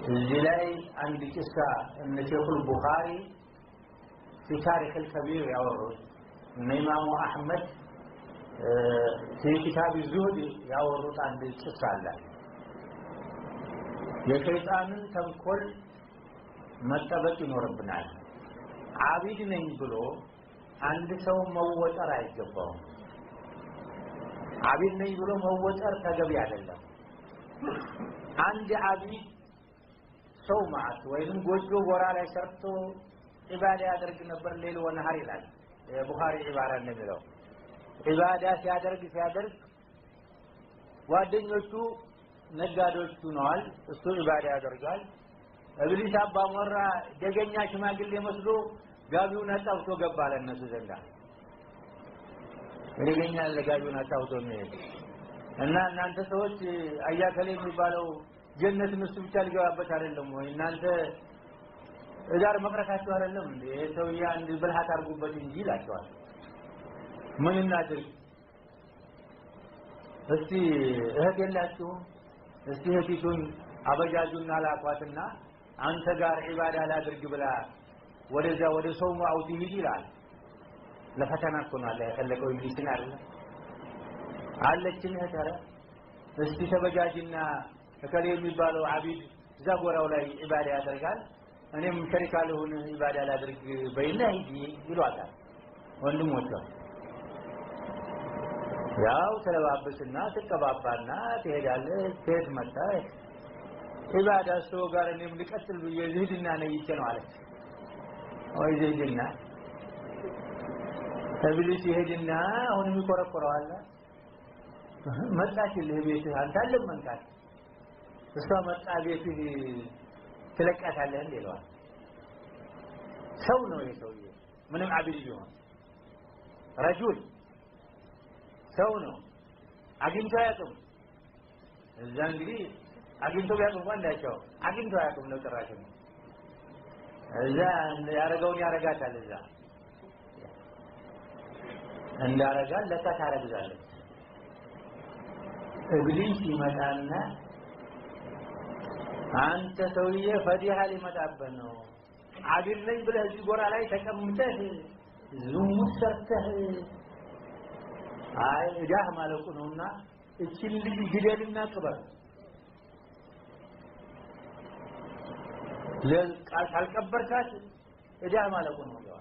الجلاي عند قصة أن شيخ البخاري في تاريخ الكبير يورد أن إمام أحمد في كتاب الزهد يورد عند قصة الله የሸይጣን ተንኮል መጠበቅ ይኖርብናል አቢድ ነኝ ብሎ አንድ ሰው መወጠር አይገባው አቢድ ነኝ ብሎ መወጠር ተገቢ አይደለም አንድ አቢድ ሰው ማለት ወይንም ጎጆ ጎራ ላይ ሰርቶ ኢባዳ ያደርግ ነበር ሌላ ወነሃር ይላል የቡኻሪ ኢባራ እንደሚለው ኢባዳ ሲያደርግ ጓደኞቹ ነጋዶቹ ነዋል እሱ ኢባዳ ያደርጋል እብሊስ አባሞራ ደገኛ ሽማግሌ መስሎ ጋቢውን አጣውቶ ገባለ እነሱ ዘንዳ ደገኛ ለጋቢውን አጣውቶ ነው እና እናንተ ሰዎች አያከለ የሚባለው ጀነት ንሱ ብቻ ሊገባበት አይደለም ወይ እናንተ እዳር መቅረታችሁ አይደለም እንዴ ሰውዬ አንድ ብልሃት አርጉበት እንጂ ይላቸዋል ምን እናድርግ እስቲ እህት የላችሁ እስቲ እህቲቱን አበጃጁና ላቋትና አንተ ጋር ኢባዳ ላድርግ ብላ ወደዛ ወደ ሰው ማውቲ ይላል ለፈተና እኮ ነው አለ ያከለቀው ኢብሊስን አይደል አለችን እህታረ እስቲ ተበጃጅና ተከለ የሚባለው አቢድ ዛጎራው ላይ ኢባዳ ያደርጋል እኔም ሸሪካ ለሆነ ኢባዳ ላድርግ በይና ይሏታል ወንድሞቿ ያው ተለባበስና ተቀባባና ትሄዳለህ ትሄድ መጣ ኢባዳ ሰው ጋር እኔም ልቀጥል ብዬ ዝህድና ነው ይችላል አለች ወይ ዝህድና ተብሊስ ይሄድና አሁንም ይቆረቆረዋል መጣች ለቤት አንታለም መንካት እሷ መጣ ቤት ትለቃታለህ ይለዋል ሰው ነው የሰውዬ ምንም አብይ ቢሆን ረጁል ሰው ነው አግኝቶ ያቀም እዛ እንግዲህ አግኝቶ ያቀም ወንዳቸው አግኝቶ ያቀም ነው ተራሽ ነው እዛ ያረጋውን ያረጋታል እዛ እንዳረጋል ለታታረጋለች ኢብሊስ ይመጣና አንተ ሰውዬ ፈዲሃ ሊመጣበት ነው አዲል ነኝ ብለህ እዚህ ጎራ ላይ ተቀምጠህ ዝሙት ሰርተህ አይ እዳህ ማለቁ ነውና እቺን ልጅ ግደልና ቅበር ለቃል ካልቀበርካት እዳህ ማለቁ ነው ያው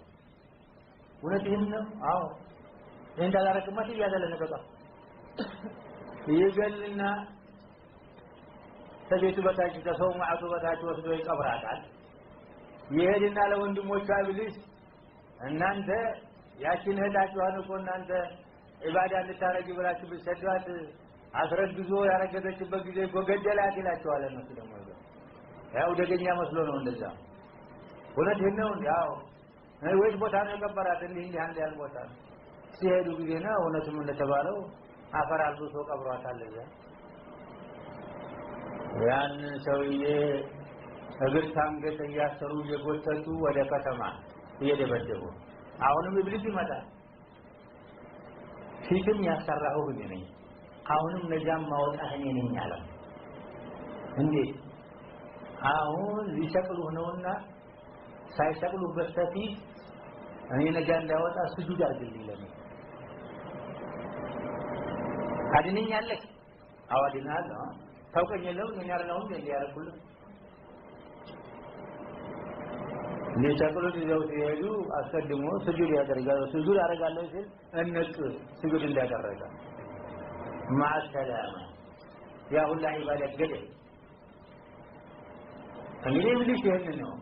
ወለዲህም ነው አዎ እንዳላረከማት ያዘለ ነገጣ ይገልና ተቤቱ በታች ተሰው ማዕቱ በታች ወስዶ ይቀብራታል ይሄድና ለወንድሞቹ ኢብሊስ እናንተ ያቺን እህታችኋን እኮ እናንተ ኢባዳ እንድታረጊ ብላችሁ ብትሰዷት አስረግዞ ያረገዘችበት ጊዜ ጎገደላት ይላቸዋል እነሱ ደግሞ ያው ደገኛ መስሎ ነው እንደዛ ወለድ ነው ያው ወይስ ቦታ ነው የቀበራት እንዲህ አንድ ያል ቦታ ሲሄዱ ጊዜ ነው እውነትም እንደተባለው አፈር አልብሶ ቀብሯታል እዛ ያን ሰውዬ እግር ታንገት ያሰሩ የጎተቱ ወደ ከተማ እየደበደቡ አሁንም ኢብሊስ ይመጣል ፊትም ያሰራው ግን ነኝ አሁንም ነጃም ማውጣት እኔ ነኝ አለ እንዴ አሁን ሊሰቅሉ ነውና ሳይሰቅሉ በስተፊት እኔ ነጃ እንዳወጣ ስጁድ አድርግልኝ ለኔ አድነኛለህ አዋድናል ታውቀኛለህ እኔ ያረጋው እንዴ ያረኩልህ ለተቀሉት ይዘው ሲሄዱ አስቀድሞ ስጁድ ያደርጋል ስጁድ ያደርጋል ሲል እንቅ ስጁድ እንዳደረገ ማሰላማ ያ ሁላ ኢባዳ ገደ እንግዲህ ኢብሊስ ይሄን ነው